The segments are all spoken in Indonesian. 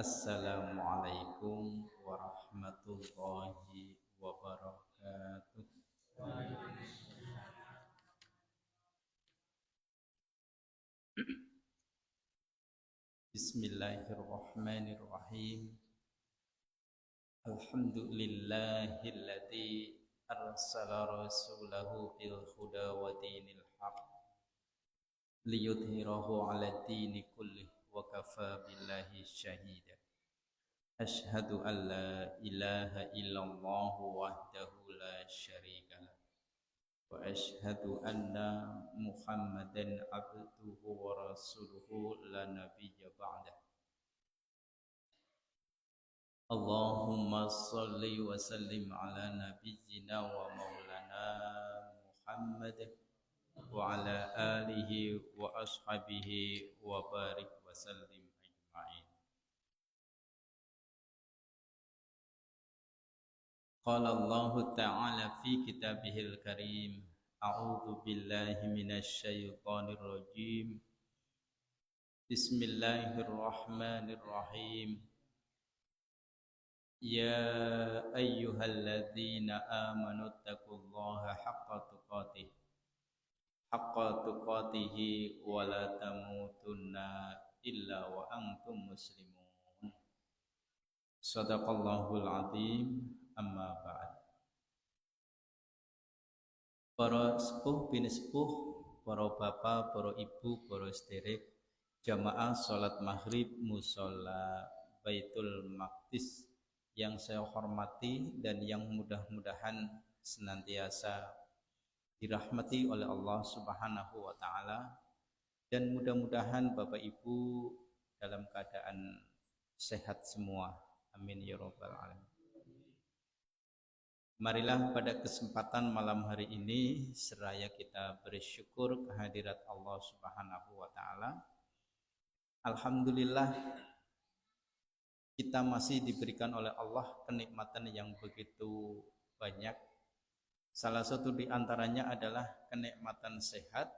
Assalamualaikum warahmatullahi wabarakatuh. Bismillahirrahmanirrahim. Alhamdulillahilladzi arsala rasulahu bil huda wa dinil haq liyudhhirahu 'ala dini kullih wa kafa billahi syahida. Ashhadu an la ilaha illallah wahdahu la syarika lah wa ashhadu anna Muhammadan abduhu wa rasuluhu la nabiyya ba'dah. Allahumma salli wa sallim ala nabiyyina wa maulana Muhammad wa ala alihi wa ashabihi wa barik wa sallim ajma'in. Qala Allah ta'ala fi kitabihil karim, a'udzu billahi minasy syaithanir rajim. Bismillahirrahmanirrahim. Ya ayyuhalladzina amanu taqullaha haqqa tuqatih wa la tamutunna illa wa antum muslimun. Shadaqallahul azim. Amma ba'd. Para sepuh bin sepuh, para bapak, para ibu, para sederek, jamaah salat maghrib mushola Baitul Maqdis yang saya hormati dan yang mudah-mudahan senantiasa dirahmati oleh Allah Subhanahu wa taala, dan mudah-mudahan Bapak Ibu dalam keadaan sehat semua. Amin ya rabbal alamin. Marilah pada kesempatan malam hari ini seraya kita bersyukur kehadirat Allah Subhanahu wa taala. Alhamdulillah kita masih diberikan oleh Allah kenikmatan yang begitu banyak. Salah satu di antaranya adalah kenikmatan sehat.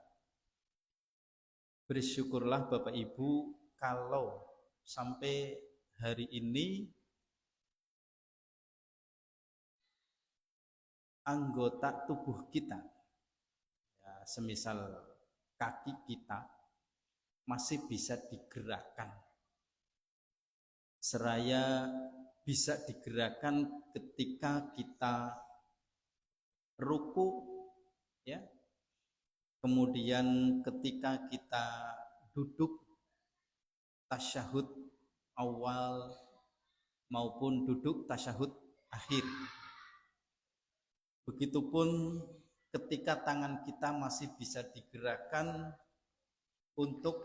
Bersyukurlah Bapak Ibu kalau sampai hari ini anggota tubuh kita, ya, semisal kaki kita masih bisa digerakkan, seraya bisa digerakkan ketika kita ruku, ya, kemudian ketika kita duduk tasyahud awal maupun duduk tasyahud akhir. Begitupun ketika tangan kita masih bisa digerakkan untuk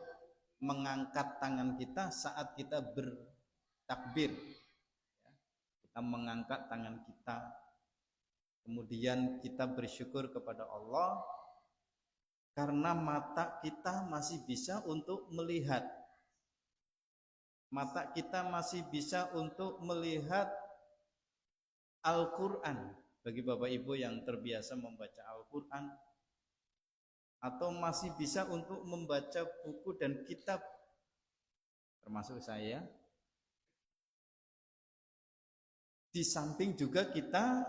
mengangkat tangan kita saat kita bertakbir. Kita mengangkat tangan kita, kemudian kita bersyukur kepada Allah karena mata kita masih bisa untuk melihat. Mata kita masih bisa untuk melihat Al-Quran. Bagi Bapak Ibu yang terbiasa membaca Al-Quran atau masih bisa untuk membaca buku dan kitab, termasuk saya, di samping juga kita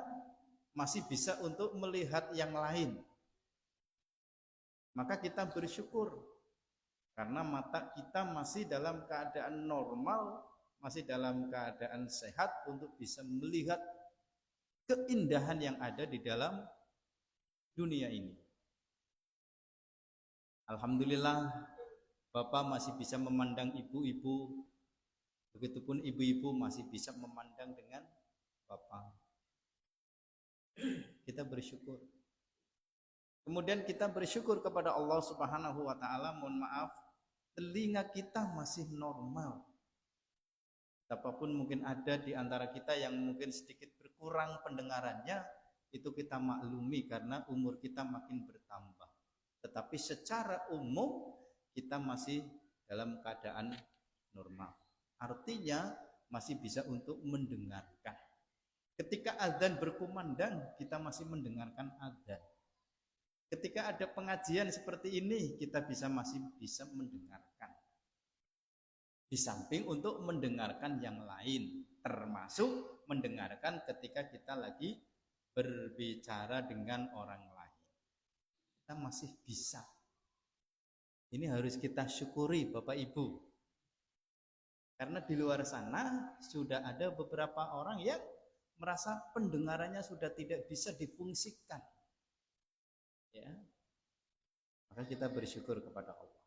masih bisa untuk melihat yang lain, maka kita bersyukur karena mata kita masih dalam keadaan normal, masih dalam keadaan sehat untuk bisa melihat keindahan yang ada di dalam dunia ini. Alhamdulillah Bapak masih bisa memandang ibu-ibu, begitupun ibu-ibu masih bisa memandang dengan Bapak. Kita bersyukur. Kemudian kita bersyukur kepada Allah Subhanahu wa taala. Mohon maaf, telinga kita masih normal. Apapun mungkin ada di antara kita yang mungkin sedikit berkurang pendengarannya, itu kita maklumi karena umur kita makin bertambah. Tetapi secara umum kita masih dalam keadaan normal. Artinya masih bisa untuk mendengarkan. Ketika azan berkumandang, kita masih mendengarkan azan. Ketika ada pengajian seperti ini, kita masih bisa mendengarkan. Di samping untuk mendengarkan yang lain, termasuk mendengarkan ketika kita lagi berbicara dengan orang lain. Kita masih bisa. Ini harus kita syukuri Bapak Ibu. Karena di luar sana sudah ada beberapa orang yang merasa pendengarannya sudah tidak bisa difungsikan. Ya. Maka kita bersyukur kepada Allah.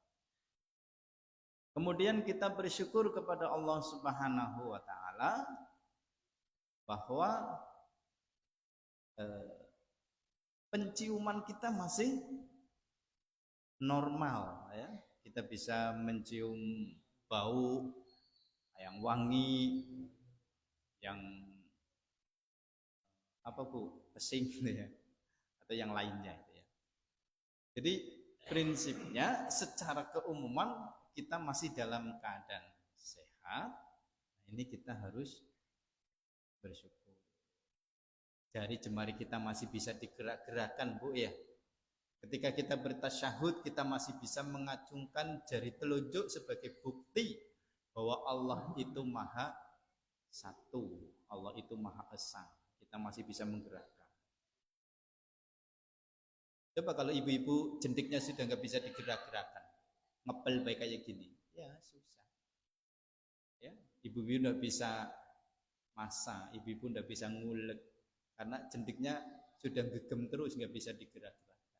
Kemudian kita bersyukur kepada Allah Subhanahu wa taala bahwa penciuman kita masih normal ya. Kita bisa mencium bau yang wangi, yang apa Bu? Pesing ya. Atau yang lainnya itu ya. Jadi prinsipnya secara keumuman kita masih dalam keadaan sehat. Ini kita harus bersyukur. Jari jemari kita masih bisa digerak-gerakkan Bu ya. Ketika kita bertasyahud kita masih bisa mengacungkan jari telunjuk sebagai bukti bahwa Allah itu maha satu, Allah itu maha esa. Kita masih bisa menggerakkan. Coba kalau ibu-ibu jentiknya sudah nggak bisa digerak-gerakkan, ngepel baik kayak gini, ya susah. Ya, ibu-ibu nggak bisa masak, ibu-ibu nggak bisa ngulek karena jentiknya sudah gegem terus nggak bisa digerak-gerakkan.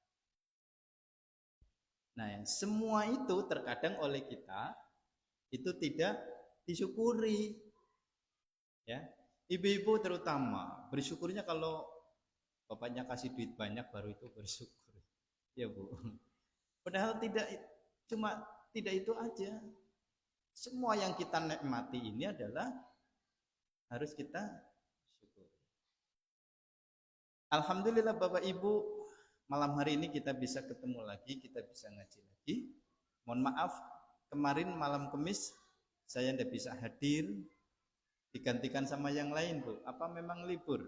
Nah, semua itu terkadang oleh kita itu tidak disyukuri. Ya, ibu-ibu terutama bersyukurnya kalau bapaknya kasih duit banyak baru itu bersyukur. Ya Bu. Padahal tidak itu aja. Semua yang kita nikmati ini adalah harus kita syukuri. Alhamdulillah Bapak Ibu, malam hari ini kita bisa ketemu lagi, kita bisa ngaji lagi. Mohon maaf, kemarin malam Kamis saya tidak bisa hadir, digantikan sama yang lain Bu. Apa memang libur?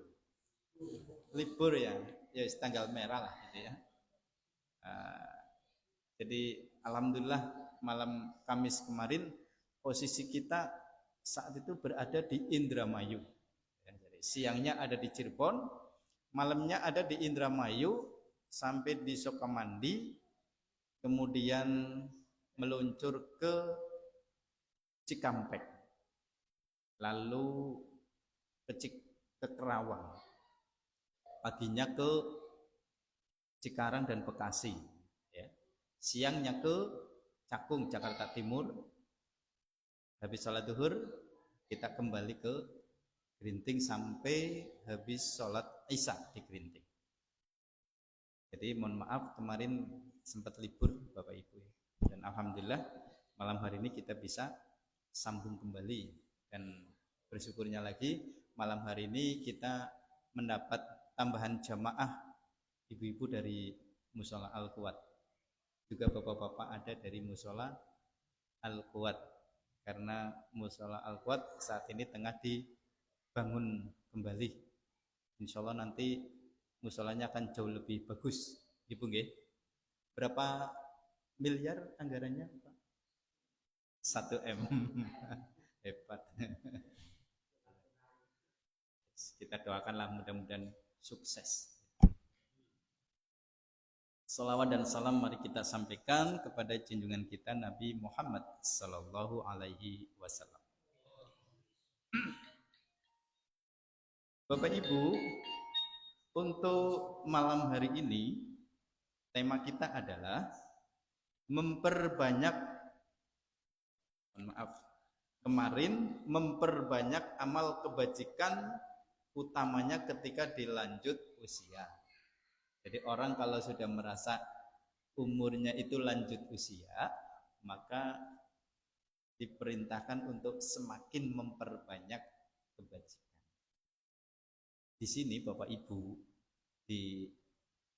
Libur ya, ya tanggal merah lah gitu ya. Jadi alhamdulillah malam Kamis kemarin posisi kita saat itu berada di Indramayu. Ya, jadi siangnya ada di Cirebon, malamnya ada di Indramayu sampai di Sukamandi, kemudian meluncur ke Cikampek, lalu ke Kerawang, paginya ke Cikarang dan Bekasi, ya. Siangnya ke Cakung, Jakarta Timur. Habis sholat duhur kita kembali ke Gerinting sampai habis sholat Isya di Gerinting. Jadi mohon maaf kemarin sempat libur Bapak Ibu, dan alhamdulillah malam hari ini kita bisa sambung kembali, dan bersyukurnya lagi malam hari ini kita mendapat tambahan jamaah ibu-ibu dari Mushola Al-Quwat, juga bapak-bapak ada dari Mushola Al-Quwat, karena Mushola Al-Quwat saat ini tengah dibangun kembali. Insya Allah nanti musholanya akan jauh lebih bagus, Ibu nggih. Berapa miliar anggarannya Pak? 1 M. Hebat. Kita doakanlah mudah-mudahan sukses. Salawat dan salam mari kita sampaikan kepada junjungan kita Nabi Muhammad sallallahu alaihi wasallam. Bapak Ibu, untuk malam hari ini tema kita adalah memperbanyak amal kebajikan, utamanya ketika dilanjut usia. Jadi orang kalau sudah merasa umurnya itu lanjut usia, maka diperintahkan untuk semakin memperbanyak kebajikan. Di sini Bapak Ibu, di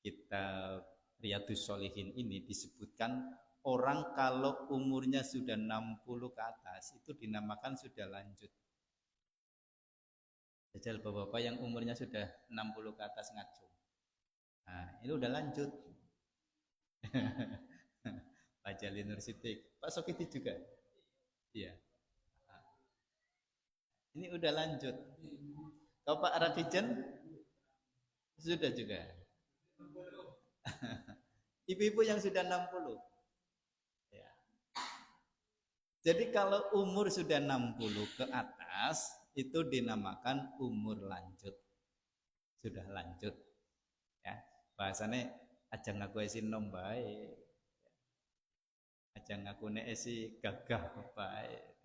kitab Riyadhus Shalihin ini disebutkan orang kalau umurnya sudah 60 ke atas itu dinamakan sudah lanjut. Jajal bapak-bapak yang umurnya sudah 60 ke atas ngaco. Nah, ini udah lanjut. Pak Jalil Nur Siddiq, Pak Sokiti juga. Iya. Ini udah lanjut. Kalau Pak Radijan sudah juga. Ibu-ibu yang sudah 60. Ya. Jadi kalau umur sudah 60 ke atas itu dinamakan umur lanjut. Sudah lanjut. Ya. Bahasanya aja ngaku esi nom bae. Aja ngaku esi gagah bae.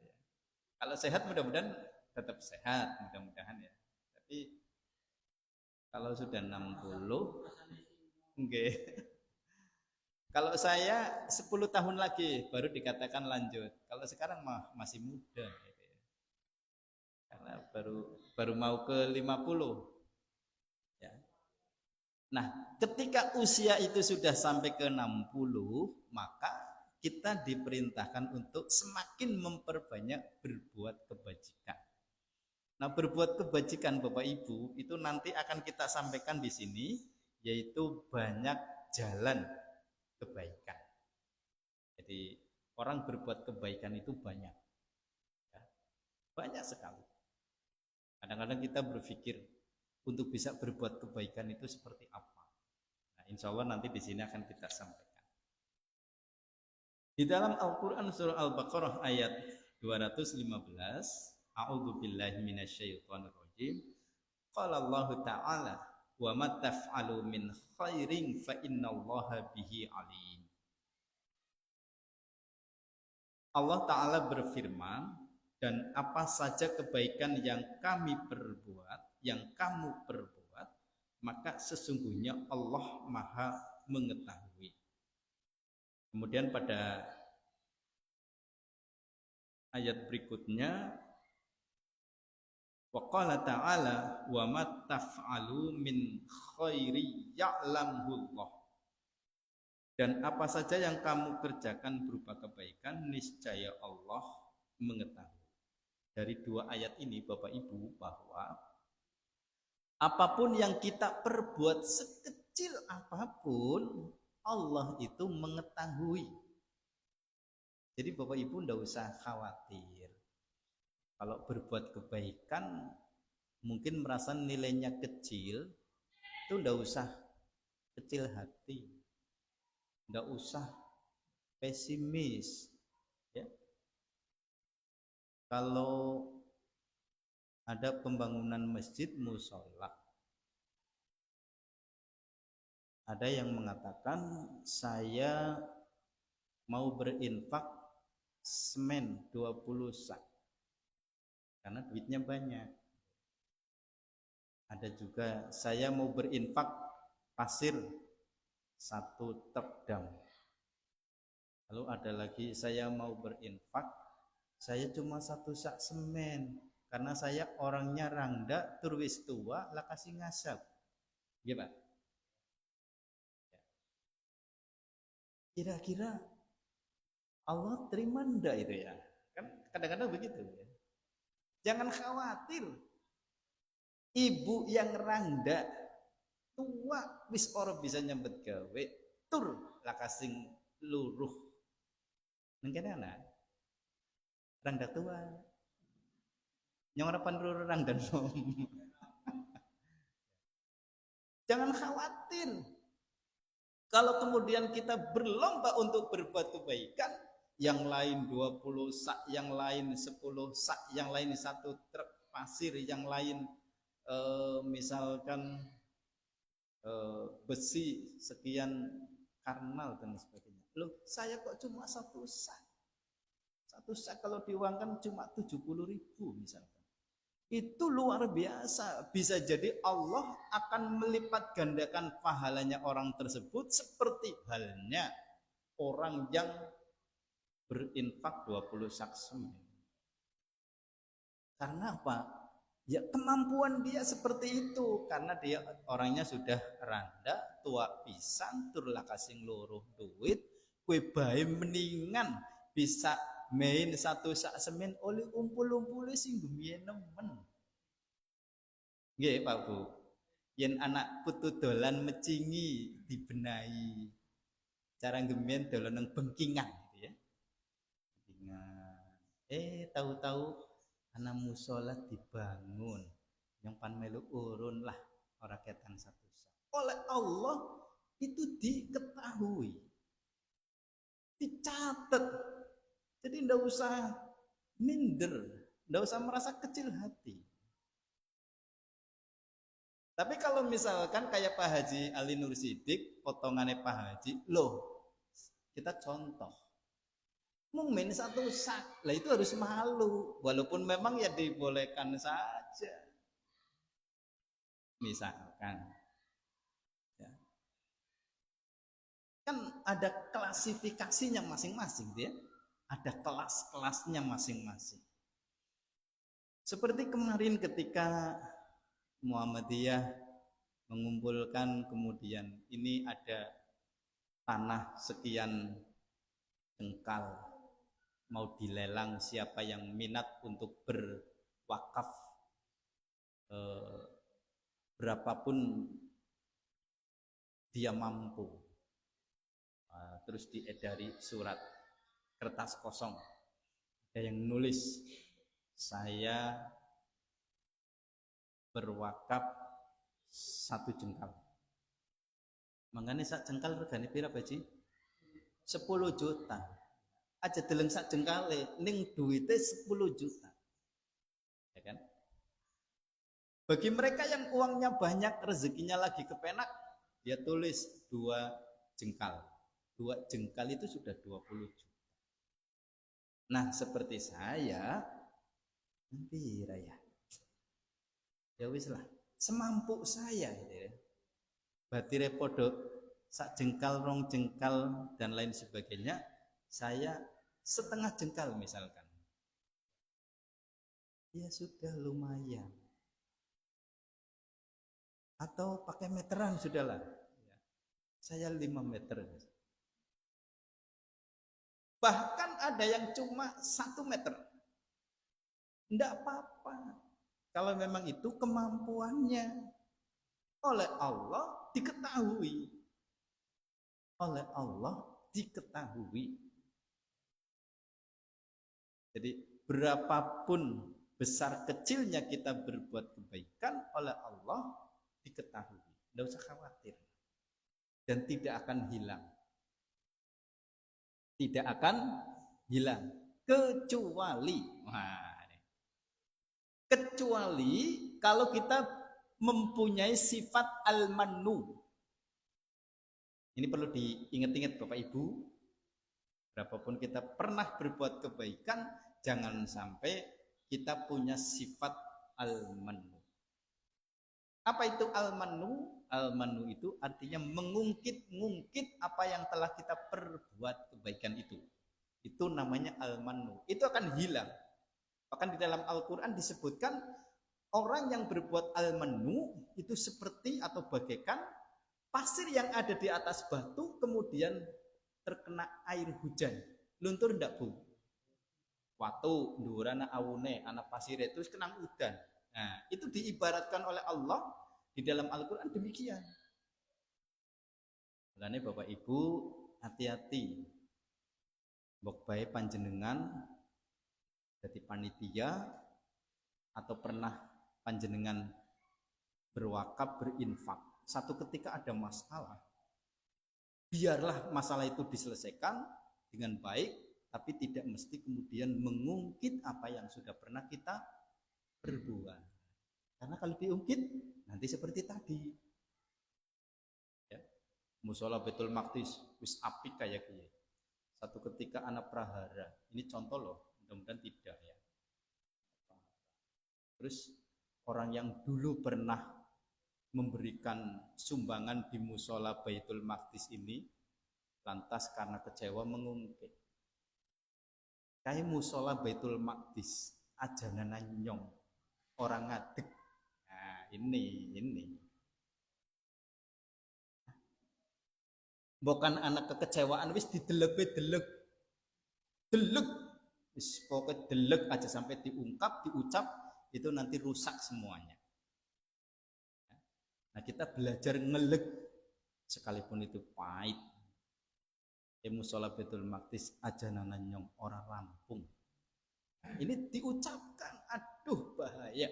Kalau sehat mudah-mudahan tetap sehat, mudah-mudahan ya. Tapi kalau sudah 60 enggak. Kalau saya 10 tahun lagi baru dikatakan lanjut. Kalau sekarang masih muda gitu ya. Karena baru mau ke 50. Ya. Nah, ketika usia itu sudah sampai ke 60, maka kita diperintahkan untuk semakin memperbanyak berbuat kebajikan. Nah, berbuat kebajikan Bapak Ibu itu nanti akan kita sampaikan di sini, yaitu banyak jalan kebaikan. Jadi orang berbuat kebaikan itu banyak, ya, banyak sekali. Kadang-kadang kita berpikir untuk bisa berbuat kebaikan itu seperti apa. Nah, insya Allah nanti di sini akan kita sampaikan. Di dalam Al-Quran surah Al-Baqarah ayat 215, A'udzu billahi minasyaitonir rajim. Qala Allah Ta'ala, wa ma taf'alu min khairin fa innallaha bihi alim. Allah Ta'ala berfirman, dan apa saja kebaikan yang kami perbuat, yang kamu perbuat, maka sesungguhnya Allah Maha mengetahui. Kemudian pada ayat berikutnya, wa qala ta'ala wa ma taf'alu min khairi ya'lamullah. Dan apa saja yang kamu kerjakan berupa kebaikan, niscaya Allah mengetahui. Dari dua ayat ini Bapak Ibu, bahwa apapun yang kita perbuat sekecil apapun, Allah itu mengetahui. Jadi Bapak Ibu tidak usah khawatir. Kalau berbuat kebaikan mungkin merasa nilainya kecil, itu tidak usah kecil hati, tidak usah pesimis. Ya. Kalau ada pembangunan masjid musola, ada yang mengatakan saya mau berinfak semen 20 sak karena duitnya banyak. Ada juga saya mau berinfak pasir 1 truk dam. Lalu ada lagi saya mau berinfak, saya cuma 1 sak semen karena saya orangnya rangda turwis tua lah kasih ngasap. Gimana? Kira-kira Allah terima ndak itu ya? Kan kadang-kadang begitu ya. Jangan khawatir. Ibu yang rangda tua wis ora bisa nyambet gawe tur lakasing luruh. Nengkene ana. Rangda tua. Nyong harapan luruh rangda nom. Jangan khawatir. Kalau kemudian kita berlomba untuk berbuat kebaikan, yang lain 20 sak, yang lain 10 sak, yang lain 1 truk pasir, yang lain misalkan besi sekian karnal dan sebagainya. Loh, saya kok cuma 1 sak. 1 sak kalau diuangkan cuma 70.000 misalkan. Itu luar biasa. Bisa jadi Allah akan melipat gandakan pahalanya orang tersebut seperti halnya orang yang berinfak 20 sak semen. Karena apa? Ya kemampuan dia seperti itu. Karena dia orangnya sudah randa, tua pisan, tur lakasing luruh duit, kue bae mendingan bisa main 1 sak semen oleh umpul-umpul sing gemien nemen. Nggih Pak Bu. Yen anak putu dolan mecingi dibenahi. Cara gemien dolan nang bengkingan gitu ya. Bengkingan. Tahu-tahu ana musola dibangun yang pan melu urun lah ora ketan satu oleh Allah itu diketahui, dicatat. Jadi ndak usah minder, ndak usah merasa kecil hati. Tapi kalau misalkan kayak Pak Haji Ali Nur Sidik, potongannya Pak Haji, loh kita contoh. Mungkin satu sak, lah itu harus malu. Walaupun memang ya dibolehkan saja. Misalkan. Ya. Kan ada klasifikasinya masing-masing dia. Ada kelas-kelasnya masing-masing. Seperti kemarin ketika Muhammadiyah mengumpulkan, kemudian ini ada tanah sekian jengkal mau dilelang, siapa yang minat untuk berwakaf berapapun dia mampu. Terus diedari surat kertas kosong, ada yang nulis saya berwakaf 1 jengkal. Mangane sak jengkal regane pira Baji? 10 juta. Aja deleng sak jengkale ning duite 10 juta. Ya kan? Bagi mereka yang uangnya banyak, rezekinya lagi kepenak, dia tulis 2 jengkal. 2 jengkal itu sudah 20 juta. Nah, seperti saya, pira ya? Ya wis lah, semampu saya gitu ya. Batire podo sak jengkal, rong jengkal dan lain sebagainya, saya setengah jengkal misalkan. Ya sudah lumayan. Atau pakai meteran sudahlah. Saya 5 meter. Bahkan ada yang cuma 1 meter. Tidak apa-apa. Kalau memang itu kemampuannya. Oleh Allah diketahui. Oleh Allah diketahui. Jadi berapapun besar kecilnya kita berbuat kebaikan, oleh Allah diketahui. Tidak usah khawatir. Dan tidak akan hilang. Tidak akan hilang. Kecuali kalau kita mempunyai sifat al-mannu. Ini perlu diingat-ingat Bapak Ibu. Berapapun kita pernah berbuat kebaikan, jangan sampai kita punya sifat al-mannu. Apa itu al-mannu? Al-mannu itu artinya mengungkit-ngungkit apa yang telah kita perbuat kebaikan itu. Itu namanya al-mannu. Itu akan hilang. Bahkan di dalam Al-Quran disebutkan orang yang berbuat al-mannu itu seperti atau bagaikan pasir yang ada di atas batu kemudian terkena air hujan. Luntur ndak Bu? Watu ndurana awune anak pasir terus kena udan. Nah, itu diibaratkan oleh Allah di dalam Al-Quran demikian. Makanya Bapak Ibu hati-hati. Mbok bae panjenengan jadi panitia atau pernah panjenengan berwakaf, berinfak. Satu ketika ada masalah, biarlah masalah itu diselesaikan dengan baik, tapi tidak mesti kemudian mengungkit apa yang sudah pernah kita perbuat. Karena kalau diungkit, nanti seperti tadi. Ya. Musola Baitul Maqdis, wis apik kayak gini. Satu ketika anak prahara, ini contoh loh, mudah-mudahan tidak ya. Terus orang yang dulu pernah memberikan sumbangan di musola Baitul Maqdis ini, lantas karena kecewa mengungkit. Kayak musola Baitul Maqdis, ajanan nyong, orang ngadeg. Nah, ini. Bukan anak kekecewaan wis didelek. Wis pokoknya delek aja sampai diungkap, diucap, itu nanti rusak semuanya. Nah, kita belajar ngelek sekalipun itu pahit. Musola Baitul Maqdis ajanan nyong orang rampung. Ini diucapkan aduh bahaya.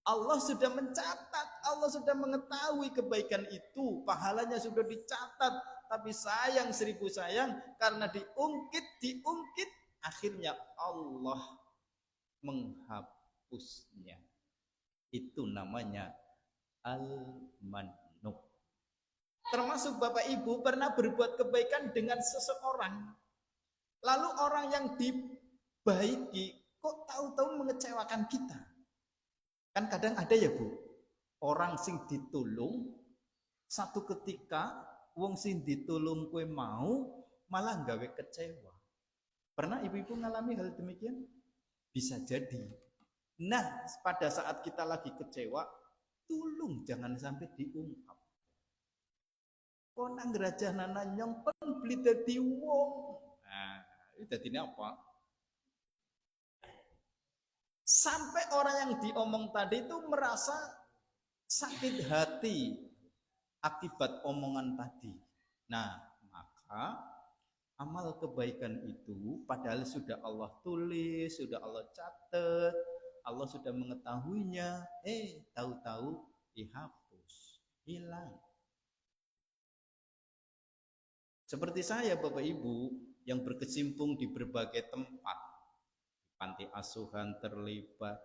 Allah sudah mencatat, Allah sudah mengetahui kebaikan itu, pahalanya sudah dicatat, tapi sayang seribu sayang karena diungkit, akhirnya Allah menghapusnya. Itu namanya al-mannu. Termasuk Bapak Ibu pernah berbuat kebaikan dengan seseorang, lalu orang yang dibaiki kok tahu-tahu mengecewakan kita. Kan kadang ada ya Bu, orang sing ditulung satu ketika wong sing ditulung kue mau malah gawe kecewa. Pernah ibu-ibu ngalami hal demikian? Bisa jadi. Nah, pada saat kita lagi kecewa, tulung jangan sampai diungkap. Konang gerajah nana nyongpen beli dadi wong. Nah, itu dadinya apa? Sampai orang yang diomong tadi itu merasa sakit hati akibat omongan tadi. Nah, maka amal kebaikan itu padahal sudah Allah tulis, sudah Allah catat, Allah sudah mengetahuinya, tahu-tahu dihapus, hilang. Seperti saya Bapak Ibu yang berkecimpung di berbagai tempat, panti asuhan terlibat,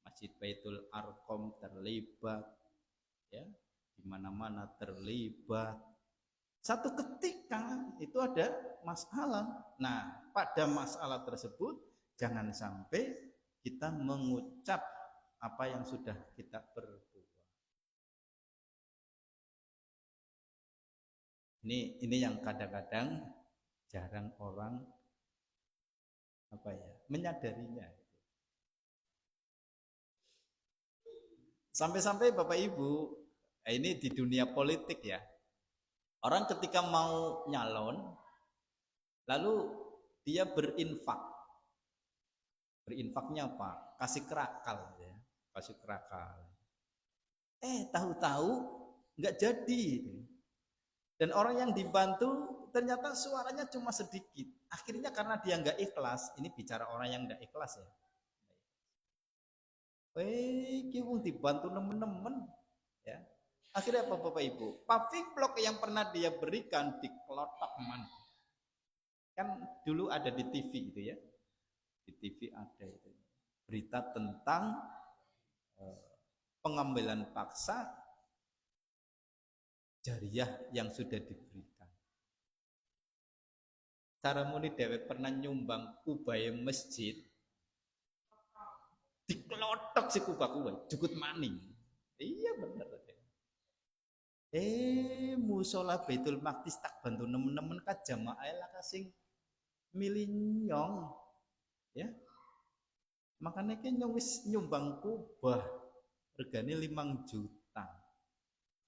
Masjid Baitul Arqam terlibat, ya, di mana-mana terlibat. Satu ketika itu ada masalah. Nah, pada masalah tersebut jangan sampai kita mengucap apa yang sudah kita perbuat. Ini yang kadang-kadang jarang orang menyadarinya. Sampai-sampai Bapak Ibu, ini di dunia politik ya. Orang ketika mau nyalon, lalu dia berinfak. Berinfaknya apa? Kasih kerakal ya, kasih kerakal. Tahu-tahu nggak jadi. Dan orang yang dibantu ternyata suaranya cuma sedikit. Akhirnya karena dia nggak ikhlas, ini bicara orang yang nggak ikhlas ya. Kiwung dibantu nemen-nemen, ya. Akhirnya apa Bapak Ibu? Public blog yang pernah dia berikan dikelotok man. Kan dulu ada di TV itu ya. Di TV ada itu. Berita tentang pengambilan paksa jariah yang sudah diberikan. Cara muni dewek pernah nyumbang kubaya masjid, dikelotok si kubah jukut maning. Iya bener. Musola Baitul Maqdis tak bantu nemen-nemen ka jamaah lah kasing milinyong. Ya. Makanya kan nyumbang kubah regane 5 juta.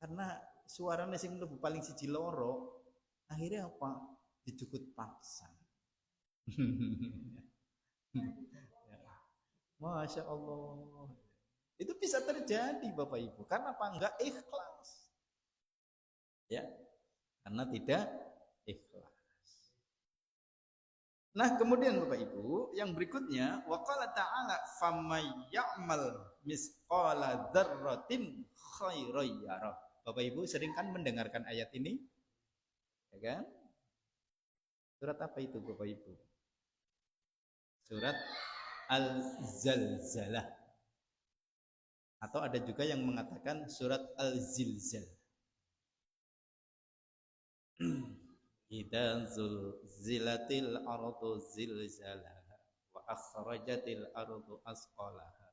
Karena suaranya sing mlebu paling siji loro, akhirnya apa? Dijukut paksa. Masya Allah. Itu bisa terjadi Bapak Ibu. Karena apa? Enggak ikhlas. Ya, karena tidak ikhlas. Nah, kemudian Bapak Ibu, yang berikutnya waqala ta'ala famay ya'mal misqala dzarratin khairan yarah. Bapak Ibu sering kan mendengarkan ayat ini? Ya kan? Surat apa itu Bapak Ibu? Surat Al-Zalzalah. Atau ada juga yang mengatakan surat Al-Zilzal. Idza zulzilatil ardu zilzalaha wa akhrajatil ardu asqalaha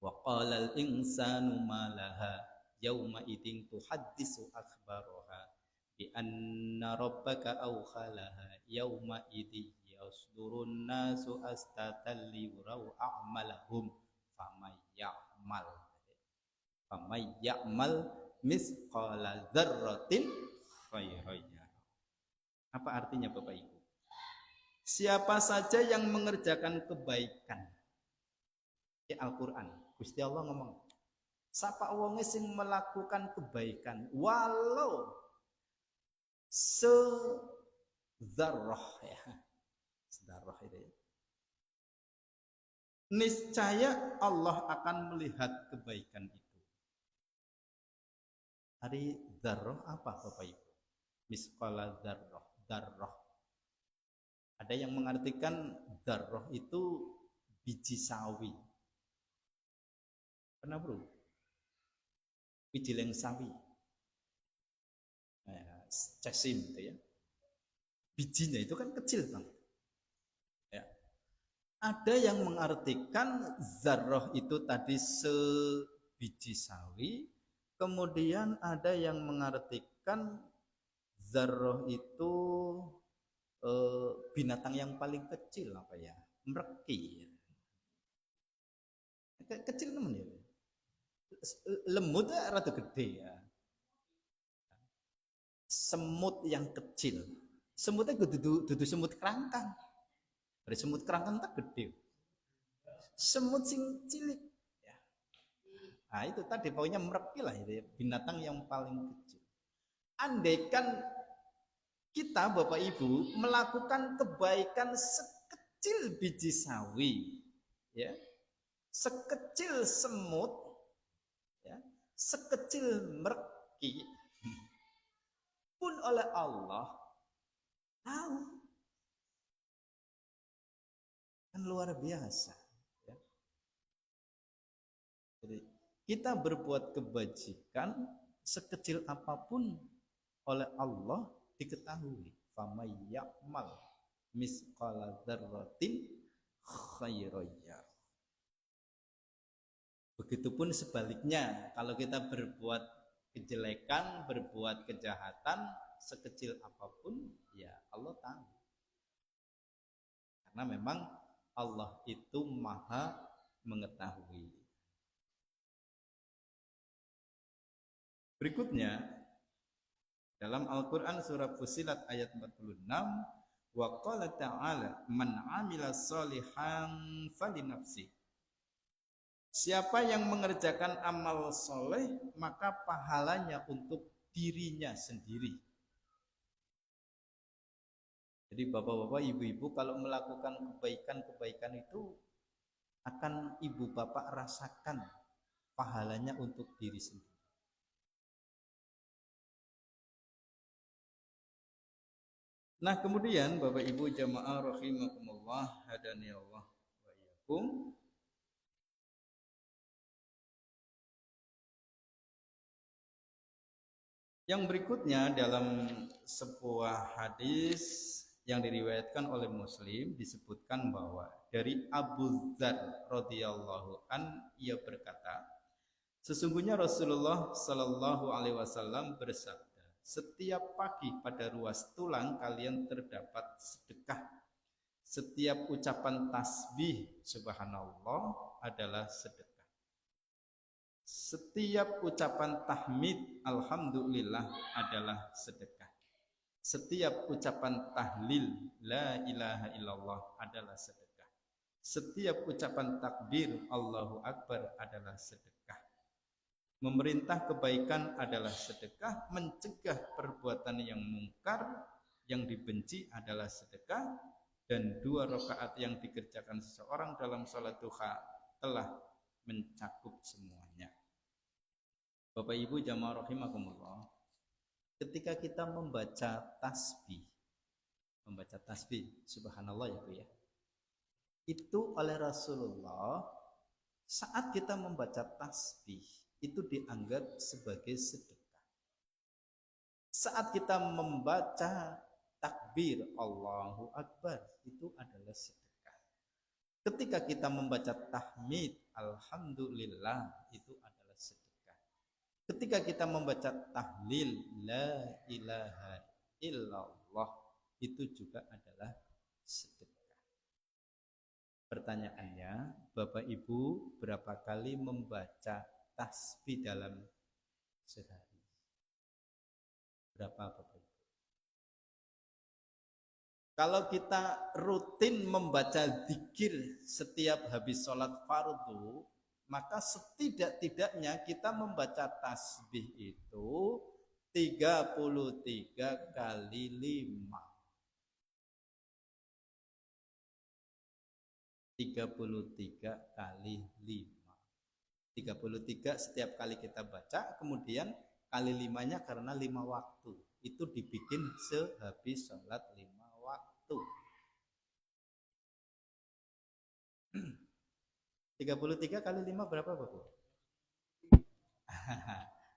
wa qala al insanu ma laha yauma idzin tuhaddisu akhbaraha bi anna rabbaka awkhalaha yauma idzi yasdurun nasu astatan liwrau a'malahum famay ya'mal misqala dzarratin khairan. Apa artinya Bapak Ibu? Siapa saja yang mengerjakan kebaikan. Ya Al-Qur'an, Gusti Allah ngomong, sapa wonge sing melakukan kebaikan walau sedzarrah ya. Sedzarrah itu ya. niscaya Allah akan melihat kebaikan itu. Hari dzarrah apa Bapak Ibu? Misqala dzarrah, dzarrah. Ada yang mengartikan dzarrah itu biji sawi. Pernah bro? Biji leng sawi. Cesim gitu ya. Bijinya itu kan kecil bang. Ya. Ada yang mengartikan zarroh itu tadi sebiji sawi. Kemudian ada yang mengartikan zarroh itu binatang yang paling kecil apa ya? Mereki. Kecil teman ya. Lemut rada gede ya. Semut yang kecil. Semutnya dudu semut kerangkang. Dari semut kerangkang tak gede. Semut sing cilik. Ya. Nah itu tadi pokoknya mereki lah itu ya. Binatang yang paling kecil. Andaikan kita Bapak Ibu melakukan kebaikan sekecil biji sawi, ya, sekecil semut, ya, sekecil merki, pun oleh Allah tahu, kan luar biasa. Ya. Jadi kita berbuat kebajikan sekecil apapun oleh Allah diketahui. Famay ya'mal misqala dzarratin khairan yarah. Begitupun sebaliknya, kalau kita berbuat kejelekan, berbuat kejahatan sekecil apapun, ya Allah tahu. Karena memang Allah itu maha mengetahui. Berikutnya, dalam Al-Quran surah Fussilat ayat 46, wa qala ta'ala man amila sholihan falinafsi. Siapa yang mengerjakan amal soleh, maka pahalanya untuk dirinya sendiri. Jadi bapak-bapak, ibu-ibu kalau melakukan kebaikan-kebaikan itu akan ibu bapak rasakan pahalanya untuk diri sendiri. Nah kemudian Bapak Ibu jamaah rahimakumullah hadani Allah wa iyyakum. Yang berikutnya dalam sebuah hadis yang diriwayatkan oleh Muslim disebutkan bahwa dari Abu Dzar radhiyallahu an ia berkata, sesungguhnya Rasulullah Shallallahu alaihi wasallam bersabda, setiap pagi pada ruas tulang kalian terdapat sedekah. Setiap ucapan tasbih subhanallah adalah sedekah. Setiap ucapan tahmid alhamdulillah adalah sedekah. Setiap ucapan tahlil la ilaha illallah adalah sedekah. Setiap ucapan takbir Allahu akbar adalah sedekah. Memerintah kebaikan adalah sedekah, mencegah perbuatan yang mungkar yang dibenci adalah sedekah, dan 2 rakaat yang dikerjakan seseorang dalam salat duha telah mencakup semuanya. Bapak Ibu jamaah rahimakumullah, ketika kita membaca tasbih subhanallah ya Bu ya, itu oleh Rasulullah saat kita membaca tasbih itu dianggap sebagai sedekah. Saat kita membaca takbir Allahu Akbar itu adalah sedekah. Ketika kita membaca tahmid alhamdulillah itu adalah sedekah. Ketika kita membaca tahlil la ilaha illallah itu juga adalah sedekah. Pertanyaannya, Bapak Ibu berapa kali membaca tasbih dalam sehari? Berapa Bapak Ibu? Kalau kita rutin membaca zikir setiap habis sholat fardu, maka setidak-tidaknya kita membaca tasbih itu 33 kali 5. 33 kali 5. 33 setiap kali kita baca, kemudian kali 5-nya karena 5 waktu. Itu dibikin sehabis sholat 5 waktu. 33 kali 5 berapa Bapak?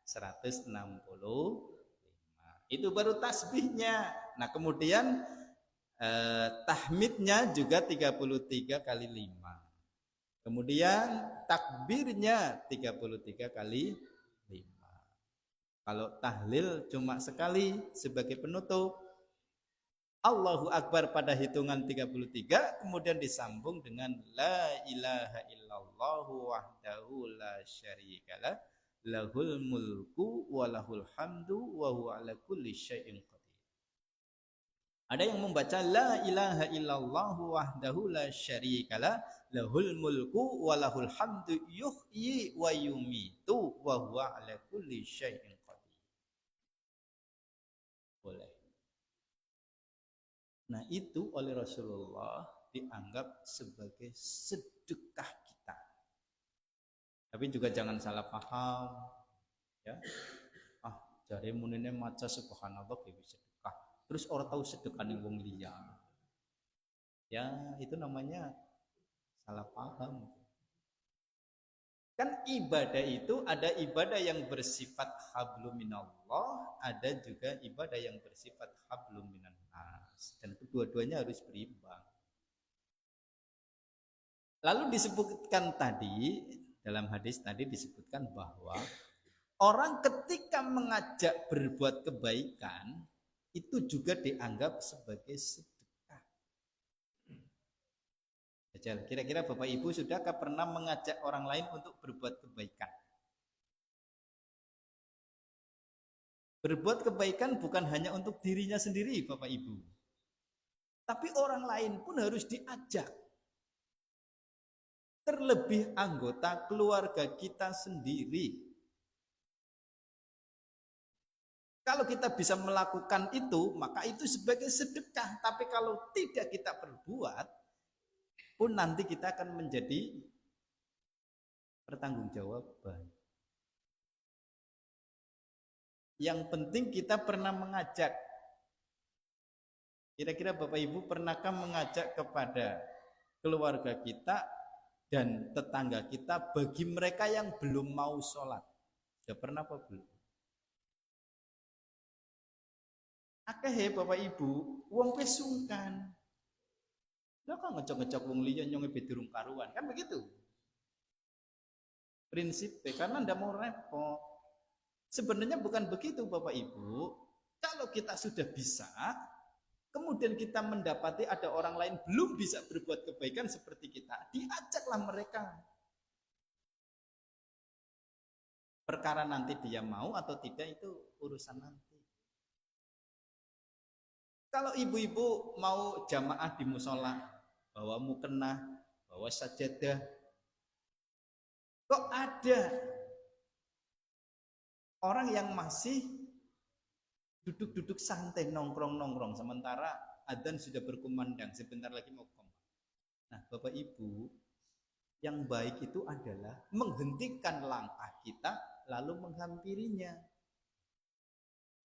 165. Itu baru tasbihnya. Nah kemudian tahmidnya juga 33 kali 5. Kemudian takbirnya 33 kali 5. Kalau tahlil cuma sekali sebagai penutup, Allahu Akbar pada hitungan 33, kemudian disambung dengan la ilaha illallah wahdahu la syarikalah lahul mulku wa lahul hamdu wa huwa ala kulli syai'in qadir. Ada yang membaca la ilaha illallah wahdahu la syarikalah lahul mulku wa lahul hamdu yuhyi wa yumitu wa huwa ala kulli syai'in qadir. Boleh. Nah, itu oleh Rasulullah dianggap sebagai sedekah kita. Tapi juga jangan salah paham, ya. Jare munine maca subhanallah bisa sedekah. Terus orang tahu sedekah ning wong liya. Ya, itu namanya salah paham. Kan ibadah itu ada ibadah yang bersifat hablum minallah, ada juga ibadah yang bersifat hablum minan nas. Dan kedua-duanya harus berimbang. Lalu disebutkan tadi, dalam hadis tadi disebutkan bahwa orang ketika mengajak berbuat kebaikan itu juga dianggap sebagai sedekah. Kira-kira Bapak Ibu sudahkah pernah mengajak orang lain untuk berbuat kebaikan? Berbuat kebaikan bukan hanya untuk dirinya sendiri Bapak Ibu, tapi orang lain pun harus diajak. Terlebih anggota keluarga kita sendiri. Kalau kita bisa melakukan itu, maka itu sebagai sedekah. Tapi kalau tidak kita perbuat, pun nanti kita akan menjadi pertanggungjawaban. Yang penting kita pernah mengajak. Kira-kira Bapak Ibu pernahkah mengajak kepada keluarga kita dan tetangga kita bagi mereka yang belum mau sholat? Sudah pernah apa belum? Akeh Bapak Ibu, wong wis sungkan. Lah kok ngecok-ngecok wong liya nyong durung karuan, kan begitu? Prinsipnya karena ndak mau repot. Sebenarnya bukan begitu Bapak Ibu. Kalau kita sudah bisa, kemudian kita mendapati ada orang lain belum bisa berbuat kebaikan seperti kita, diajaklah mereka. Perkara nanti dia mau atau tidak itu urusan nanti. Kalau ibu-ibu mau jamaah di musola, bawa mukena, bawa sajadah, kok ada orang yang masih duduk-duduk santai nongkrong-nongkrong sementara adzan sudah berkumandang, sebentar lagi mau qom. Nah, Bapak Ibu, yang baik itu adalah menghentikan langkah kita lalu menghampirinya.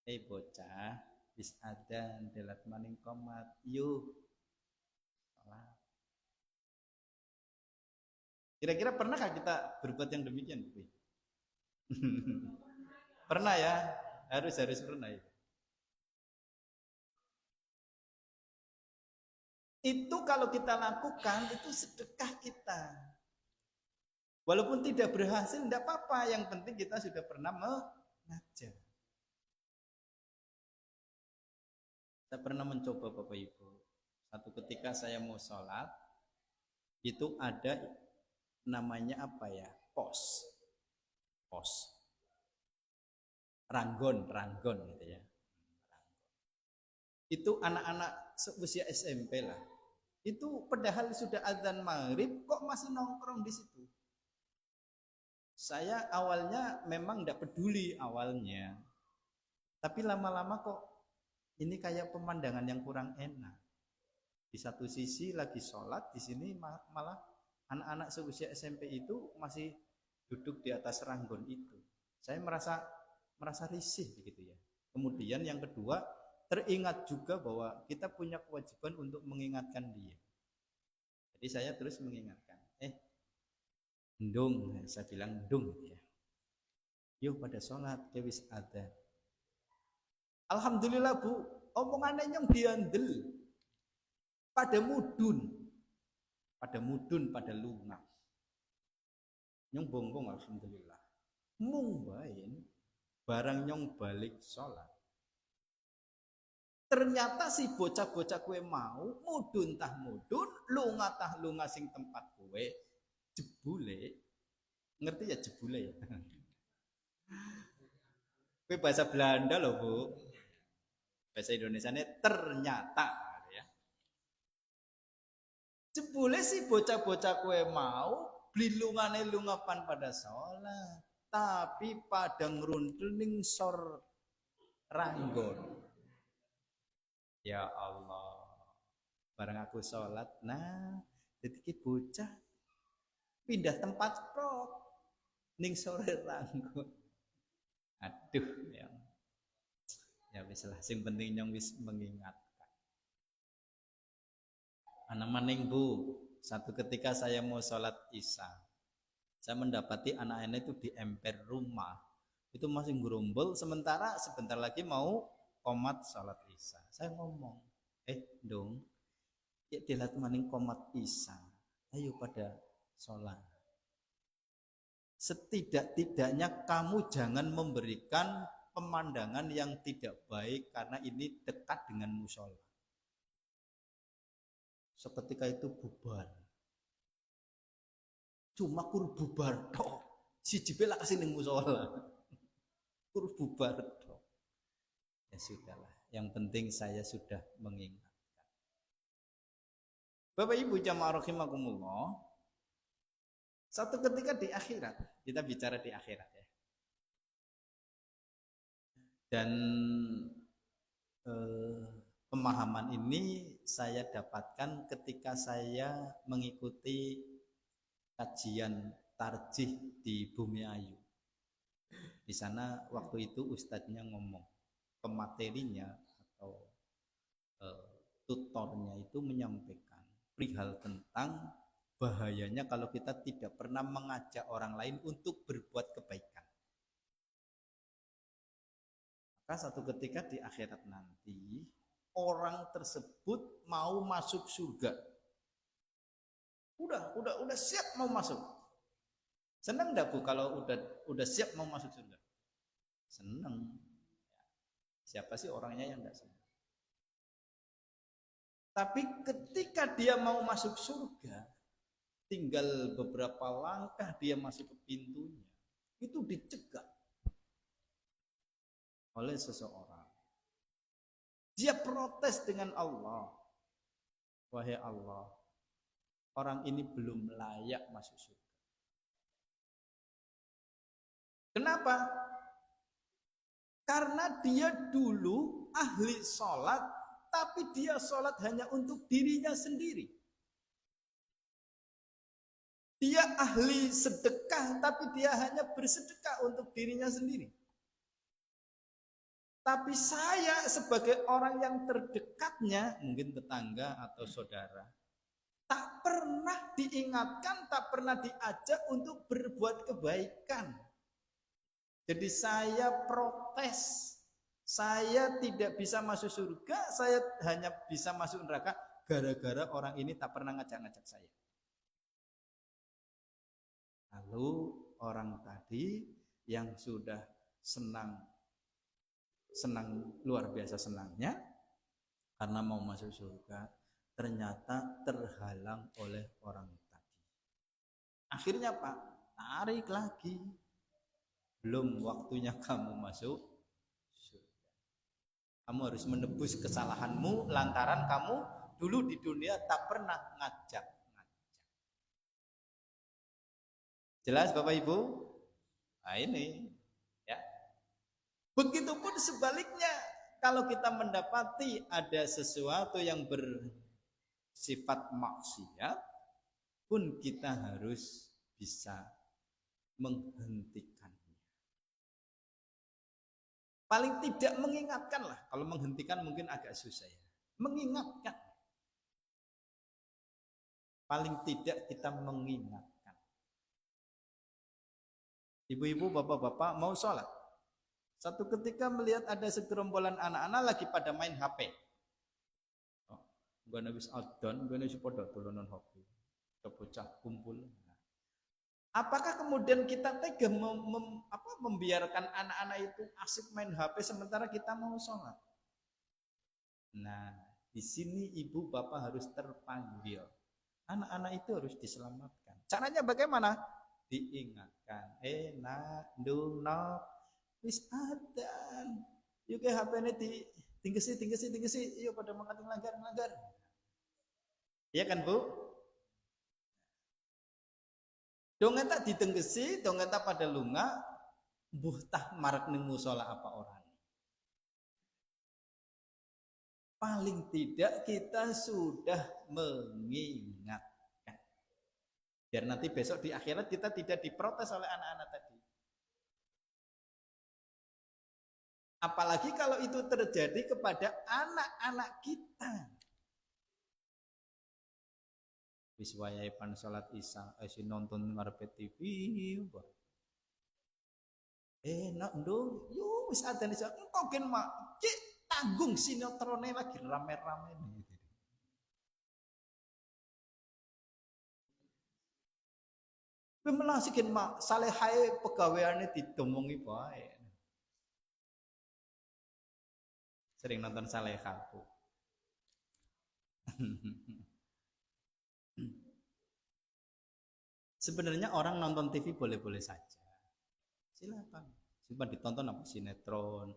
Bocah, bis adzan delat maning qomat, yuk salat. Kira-kira pernahkah kita berbuat yang demikian? Pernah ya? Harus pernah ya. Itu kalau kita lakukan itu sedekah kita. Walaupun tidak berhasil tidak apa-apa, yang penting kita sudah pernah mengajak. Saya pernah mencoba Bapak Ibu. Satu ketika saya mau sholat, itu ada namanya apa ya? Pos. Ranggon gitu ya. Itu anak-anak seusia SMP lah. Itu padahal sudah adzan maghrib kok masih nongkrong di situ. Saya awalnya memang tidak peduli awalnya. Tapi lama-lama kok ini kayak pemandangan yang kurang enak. Di satu sisi lagi sholat, di sini malah anak-anak seusia SMP itu masih duduk di atas ranggon itu. Saya merasa risih begitu ya. Kemudian yang kedua, teringat juga bahwa kita punya kewajiban untuk mengingatkan dia. Jadi saya terus mengingatkan, ndung, saya bilang ndung gitu ya. Yuk pada sholat, wis ada. Alhamdulillah Bu, omongannya yang diandel pada mudun, pada lunga. Nyong bonggong alhamdulillah. Mung bain barang nyong balik sholat. Ternyata si bocah-bocah kue mau mudun tah mudun, lunga tah lunga sing tempat kue jebule. Ngerti ya jebule ya? Kue bahasa Belanda loh Bu. Bahasa Indonesianya ternyata ya. Jebule si bocah-bocah kue mau beli lungane lungapan pada sholat, tapi pada ngeruntul ning sor ranggon. Ya Allah, bareng aku sholat, nah, jadi bocah pindah tempat prok, ning sore ranggon. Aduh, ya wis lah, sing penting nyong wis mengingatkan. Anak maning Bu, satu ketika saya mau sholat isya, saya mendapati anak-anak itu di emper rumah, itu masih gerombol, sementara sebentar lagi mau komat sholat isya. Saya ngomong, dong, ya dilihat maning komat isya, ayo pada sholat. Setidak-tidaknya kamu jangan memberikan pemandangan yang tidak baik karena ini dekat dengan musola. Seketika itu bubar. Cuma kur bubar tok. Si jibelak kesini musola. Kur bubar tok. Ya sudahlah. Yang penting saya sudah mengingatkan. Bapak Ibu jamaah rahimakumullah. Satu ketika di akhirat, kita bicara di akhirat ya. Dan pemahaman ini saya dapatkan ketika saya mengikuti kajian tarjih di Bumi Ayu. Di sana waktu itu ustadznya ngomong, pematerinya atau tutornya itu menyampaikan perihal tentang bahayanya kalau kita tidak pernah mengajak orang lain untuk berbuat kebaikan. Maka satu ketika di akhirat nanti orang tersebut mau masuk surga. Udah siap mau masuk. Senang enggak Bu kalau udah siap mau masuk surga? Senang. Siapa sih orangnya yang enggak senang? Tapi ketika dia mau masuk surga, tinggal beberapa langkah dia masuk ke pintunya, itu dicegat oleh seseorang. Dia protes dengan Allah. Wahai Allah, orang ini belum layak masuk surga. Kenapa? Karena dia dulu ahli sholat, tapi dia sholat hanya untuk dirinya sendiri. Dia ahli sedekah, tapi dia hanya bersedekah untuk dirinya sendiri. Tapi saya sebagai orang yang terdekatnya, mungkin tetangga atau saudara, tak pernah diingatkan, tak pernah diajak untuk berbuat kebaikan. Jadi saya protes, saya tidak bisa masuk surga, saya hanya bisa masuk neraka gara-gara orang ini tak pernah ngajak-ngajak saya. Lalu orang tadi yang sudah senang luar biasa senangnya karena mau masuk surga, ternyata terhalang oleh orang tadi. Akhirnya Pak, tarik lagi. Belum waktunya kamu masuk surga. Kamu harus menebus kesalahanmu lantaran kamu dulu di dunia tak pernah ngajak. Jelas Bapak Ibu? Nah ini ya. Begitupun sebaliknya, kalau kita mendapati ada sesuatu yang sifat maksiat pun kita harus bisa menghentikannya. Paling tidak mengingatkan lah. Kalau menghentikan mungkin agak susah ya. Mengingatkan. Paling tidak kita mengingatkan. Ibu-ibu, bapak-bapak mau sholat. Satu ketika melihat ada segerombolan anak-anak lagi pada main HP. Gue habis adzan, gue habis pada tulanan HP. Bocah kumpul. Apakah kemudian kita tega membiarkan anak-anak itu asik main HP sementara kita mau sholat? Nah, di sini ibu bapak harus terpanggil. Anak-anak itu harus diselamatkan. Caranya bagaimana? Diingatkan. Nak, no, wis adzan. Yuk ke HP ini tinggi. Yuk pada mengatakan langgar. Iya kan Bu? Dongeng tak ditenggesi, dongeng tak pada lunga, buh tah marak ning musola apa orang. Paling tidak kita sudah mengingatkan. Biar nanti besok di akhirat kita tidak diprotes oleh anak-anak tadi. Apalagi kalau itu terjadi kepada anak-anak kita. Wis wayahe pan salat isya, nonton ngarepe TV, nak ndung, yo wis adzan isya, engko gen mak, cik tanggung sinetrone lagi rame-rame gitu. Pemelah sih gen mak, salehai pegaweane ditomongi bae. Sering nonton Salehaku. Sebenarnya orang nonton TV boleh-boleh saja. Silakan. Simpan ditonton apa sinetron,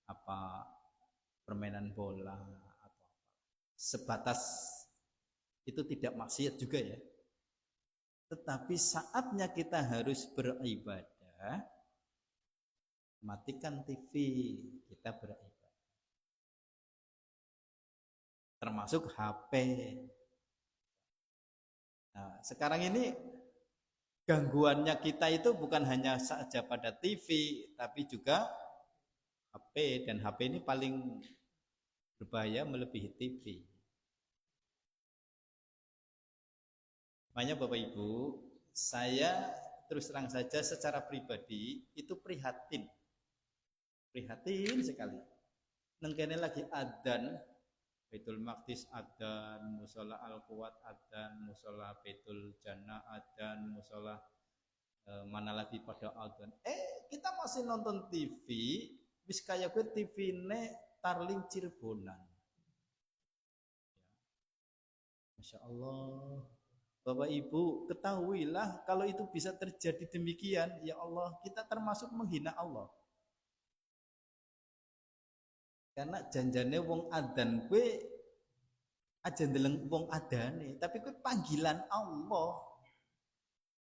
apa permainan bola atau apa. Sebatas itu tidak maksiat juga ya. Tetapi saatnya kita harus beribadah, matikan TV, kita beribadah. Termasuk HP. Nah, sekarang ini gangguannya kita itu bukan hanya saja pada TV, tapi juga HP. Dan HP ini paling berbahaya melebihi TV. Makanya Bapak Ibu, saya terus terang saja secara pribadi itu prihatin sekali. Nengkene lagi adzan, Baitul Maqdis adzan, musola Al-Quwat adzan, musola Baitul Jannah adzan, musola mana lagi pada adzan. Kita masih nonton TV, wis kaya gue TV ne Tarling Cirebonan. Masya Allah. Bapak Ibu, ketahuilah kalau itu bisa terjadi demikian, ya Allah, kita termasuk menghina Allah. Karena janjane wong adzan kue aja ndeleng wong adane, tapi kue panggilan Allah.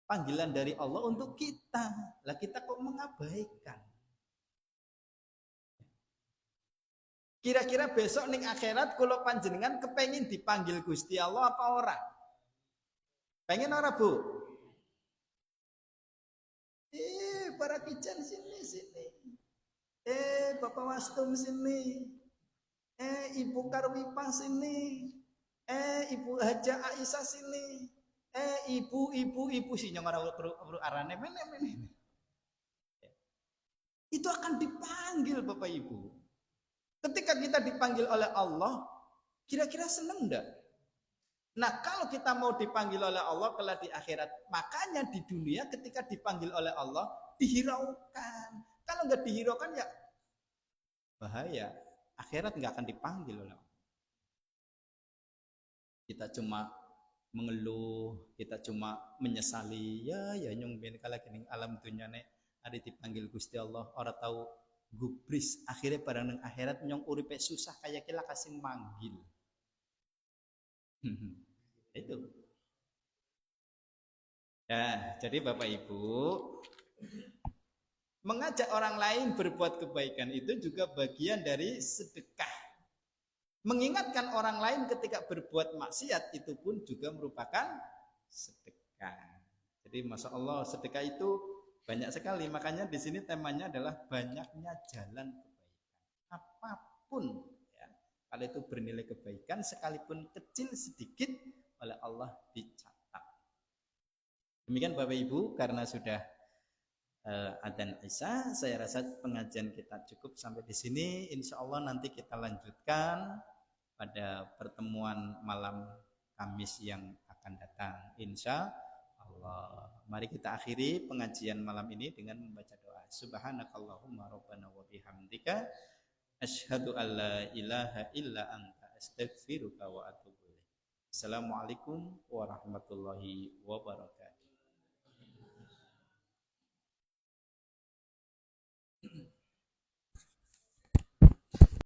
Panggilan dari Allah untuk kita. Lah kita kok mengabaikan. Kira-kira besok ning akhirat kalau panjenengan kepengin dipanggil Gusti Allah apa ora? Pengen ora, Bu? Para kijan sini. Bapak Wastum sini. Ibu Karwipah sini. Ibu Haja Aisyah sini. Ibu sini orang arane mene. Itu akan dipanggil Bapak Ibu. Ketika kita dipanggil oleh Allah, kira-kira seneng enggak? Nah, kalau kita mau dipanggil oleh Allah kelak di akhirat, makanya di dunia ketika dipanggil oleh Allah dihiraukan. Kalau nggak dihiraukan ya bahaya. Akhirat nggak akan dipanggil oleh Allah. Kita cuma mengeluh, kita cuma menyesali. Ya nyong ben kala gini alam dunia nek ada dipanggil Gusti Allah, orang tahu gubris. Akhirnya pada nang akhirat nyong uripe susah kayak kila kasih manggil. Itu. Ya, jadi Bapak Ibu, mengajak orang lain berbuat kebaikan itu juga bagian dari sedekah. Mengingatkan orang lain ketika berbuat maksiat itu pun juga merupakan sedekah. Jadi masya Allah sedekah itu banyak sekali. Makanya di sini temanya adalah banyaknya jalan kebaikan. Apapun ya, kalau itu bernilai kebaikan sekalipun kecil sedikit oleh Allah dicatat. Demikian Bapak Ibu, karena sudah adzan Isya, saya rasa pengajian kita cukup sampai di sini. Insya Allah nanti kita lanjutkan pada pertemuan malam Kamis yang akan datang. Insya Allah. Mari kita akhiri pengajian malam ini dengan membaca doa. Subhanakallahumma rabbana wa bihamdika asyhadu an la ilaha illa anta astaghfiruka wa atubu ilaik. Assalamualaikum warahmatullahi wabarakatuh.